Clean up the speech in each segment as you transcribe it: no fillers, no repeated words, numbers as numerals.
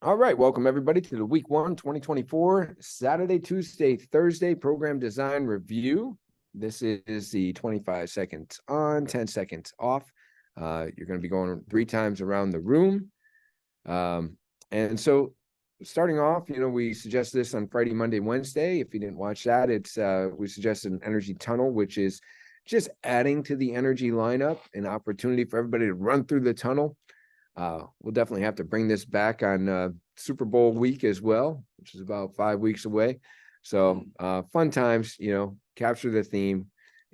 All right, welcome everybody to the week 1, 2024, Saturday, Tuesday, Thursday program design review. This is the 25 seconds on, 10 seconds off. You're going to be going 3 times around the room. And so starting off, we suggest this on Friday, Monday, Wednesday. If you didn't watch that, we suggested an energy tunnel, which is just adding to the energy lineup, an opportunity for everybody to run through the tunnel. We'll definitely have to bring this back on Super Bowl week as well, which is about 5 weeks away. So fun times, capture the theme.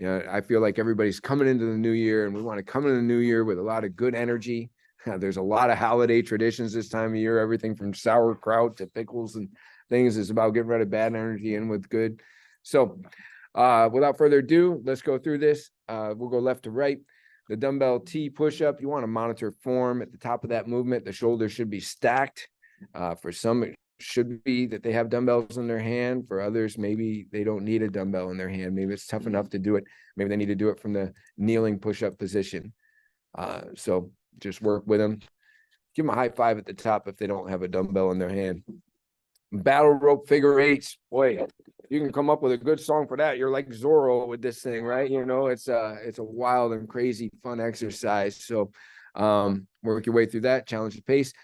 I feel like everybody's coming into the new year, and we want to come into the new year with a lot of good energy. There's a lot of holiday traditions this time of year. Everything from sauerkraut to pickles and things is about getting rid of bad energy and with good. So without further ado, let's go through this. We'll go left to right. The dumbbell T push-up, you want to monitor form at the top of that movement. The shoulders should be stacked. For some, it should be that they have dumbbells in their hand. For others, maybe they don't need a dumbbell in their hand. Maybe it's tough enough to do it. Maybe they need to do it from the kneeling push-up position. So just work with them. Give them a high five at the top if they don't have a dumbbell in their hand. Battle rope figure eights. Boy, you can come up with a good song for that. You're like Zorro with this thing, right? It's a wild and crazy fun exercise. So work your way through that. Challenge the pace.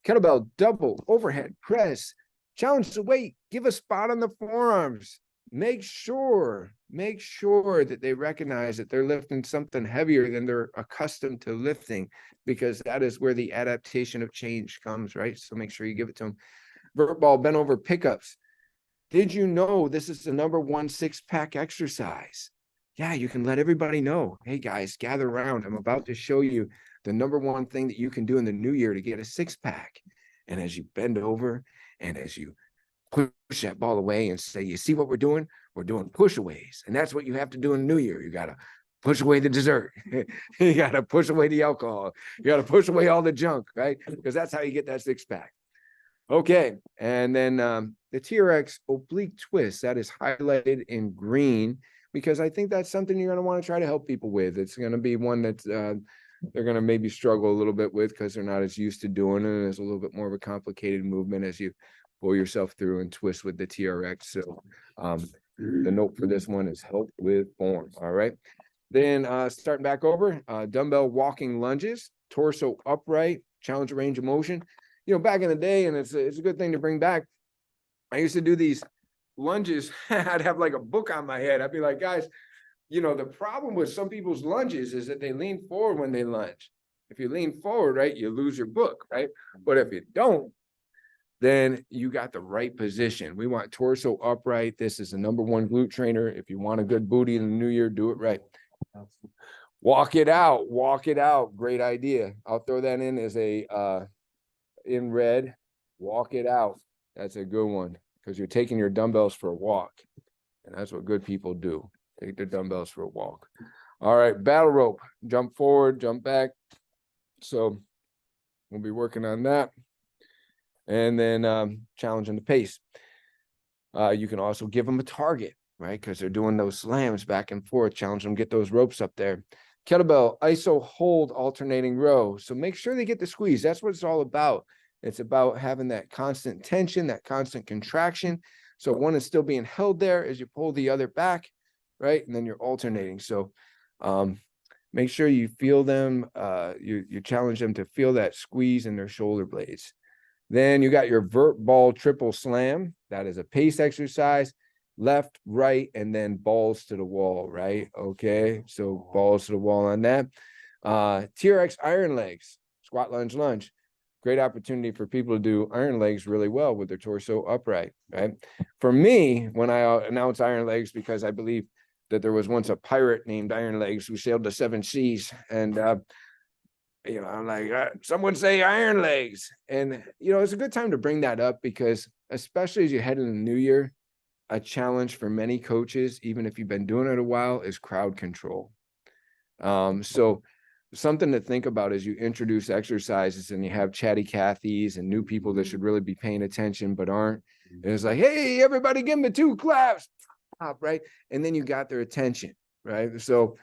Kettlebell double overhead press. Challenge the weight. Give a spot on the forearms. Make sure that they recognize that they're lifting something heavier than they're accustomed to lifting, because that is where the adaptation of change comes, right? So make sure you give it to them. Vert ball bent over pickups. Did you know this is the #1 six-pack exercise? Yeah, you can let everybody know. Hey guys, gather around. I'm about to show you the #1 thing that you can do in the new year to get a six-pack. And as you bend over and as you push that ball away and say, you see what we're doing? We're doing push-aways. And that's what you have to do in the new year. You got to push away the dessert. You got to push away the alcohol. You got to push away all the junk, right? Because that's how you get that six-pack. Okay, and then the TRX oblique twist, that is highlighted in green, because I think that's something you're going to want to try to help people with. It's going to be one that they're going to maybe struggle a little bit with because they're not as used to doing it, and it's a little bit more of a complicated movement as you pull yourself through and twist with the TRX. So the note for this one is help with form. All right. Then starting back over, dumbbell walking lunges, torso upright, challenge range of motion. Back in the day, and it's a good thing to bring back, I used to do these lunges. I'd have like a book on my head. I'd be like, guys, the problem with some people's lunges is that they lean forward when they lunge. If you lean forward, right, you lose your book, right? But if you don't, then you got the right position. We want torso upright. This is the #1 glute trainer. If you want a good booty in the new year, do it right. Walk it out. Walk it out. Great idea. I'll throw that in as a in red. Walk it out. That's a good one, because you're taking your dumbbells for a walk, and that's what good people do. Take their dumbbells for a walk. All right, battle rope, jump forward, jump back. So we'll be working on that. And then challenging the pace. You can also give them a target, right? Because they're doing those slams back and forth. Challenge them, get those ropes up there. Kettlebell iso hold alternating row. So make sure they get the squeeze. That's what it's all about. It's about having that constant tension, that constant contraction. So one is still being held there as you pull the other back, right? And then you're alternating. So make sure you feel them. You challenge them to feel that squeeze in their shoulder blades. Then you got your vert ball triple slam. That is a pace exercise. Left, right, and then balls to the wall, right? Okay, so balls to the wall on that. TRX iron legs, squat, lunge, lunge. Great opportunity for people to do iron legs really well with their torso upright, right? For me, when I announce iron legs, because I believe that there was once a pirate named Iron Legs who sailed the 7 seas, and I'm like, someone say iron legs. And, it's a good time to bring that up, because especially as you head into the new year, a challenge for many coaches, even if you've been doing it a while, is crowd control. So something to think about as you introduce exercises and you have chatty Cathys and new people that should really be paying attention but aren't. And it's like, hey, everybody give me 2 claps, right? And then you got their attention, right? So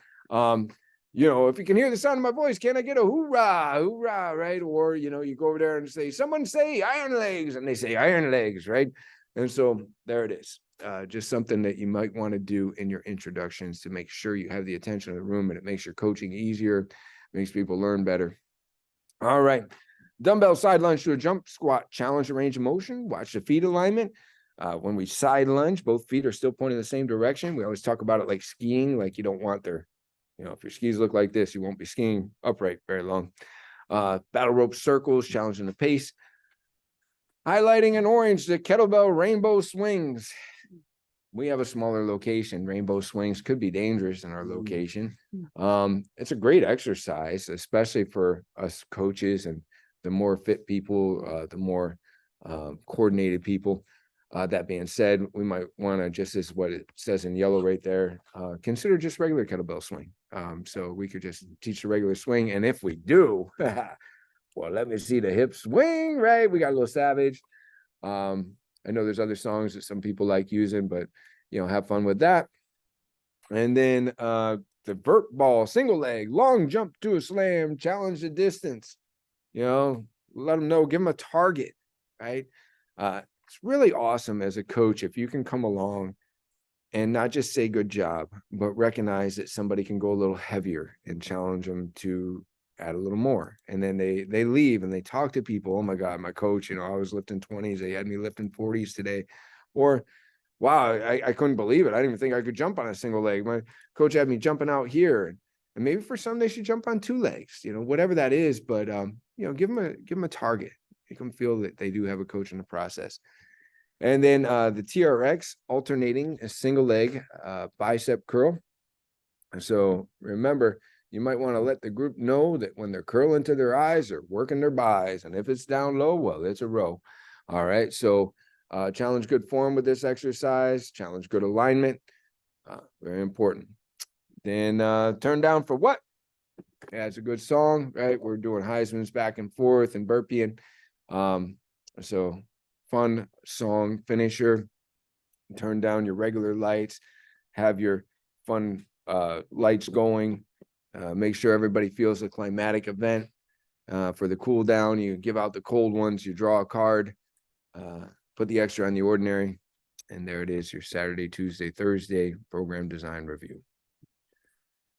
if you can hear the sound of my voice, can I get a hoorah, hoorah, right? Or, you go over there and say, someone say iron legs, and they say iron legs, right? And so there it is. Just something that you might want to do in your introductions to make sure you have the attention of the room, and it makes your coaching easier, makes people learn better. All right. Dumbbell side lunge to a jump squat, challenge the range of motion, watch the feet alignment. When we side lunge, both feet are still pointing the same direction. We always talk about it like skiing, like you don't want their, if your skis look like this, you won't be skiing upright very long. Battle rope circles, challenging the pace. Highlighting in orange, the kettlebell rainbow swings. We have a smaller location. Rainbow swings could be dangerous in our location. It's a great exercise, especially for us coaches, and the more fit people, the more coordinated people. That being said, we might want to, just as what it says in yellow right there, consider just regular kettlebell swing. So we could just teach the regular swing. And if we do, well, let me see the hip swing, right? We got a little savage. I know there's other songs that some people like using, but, have fun with that. And then the vert ball, single leg, long jump to a slam, challenge the distance, let them know, give them a target, right? It's really awesome as a coach if you can come along and not just say good job, but recognize that somebody can go a little heavier and challenge them to add a little more. And then they leave and they talk to people. Oh my God, my coach, I was lifting 20s. They had me lifting 40s today. Or, wow, I couldn't believe it. I didn't even think I could jump on a single leg. My coach had me jumping out here. And maybe for some, they should jump on 2 legs, whatever that is. But, give them a target. Make them feel that they do have a coach in the process. And then the TRX, alternating a single leg bicep curl. And so remember, you might want to let the group know that when they're curling to their eyes, they're working their buys. And if it's down low, well, it's a row. All right. So challenge good form with this exercise, challenge good alignment. Very important. Then turn down for what? Yeah, it's a good song, right? We're doing Heisman's back and forth and burpeeing. So fun song finisher. Turn down your regular lights, have your fun lights going. Make sure everybody feels a climatic event. For the cool down, you give out the cold ones, you draw a card, put the extra on the ordinary, and there it is, your Saturday, Tuesday, Thursday program design review.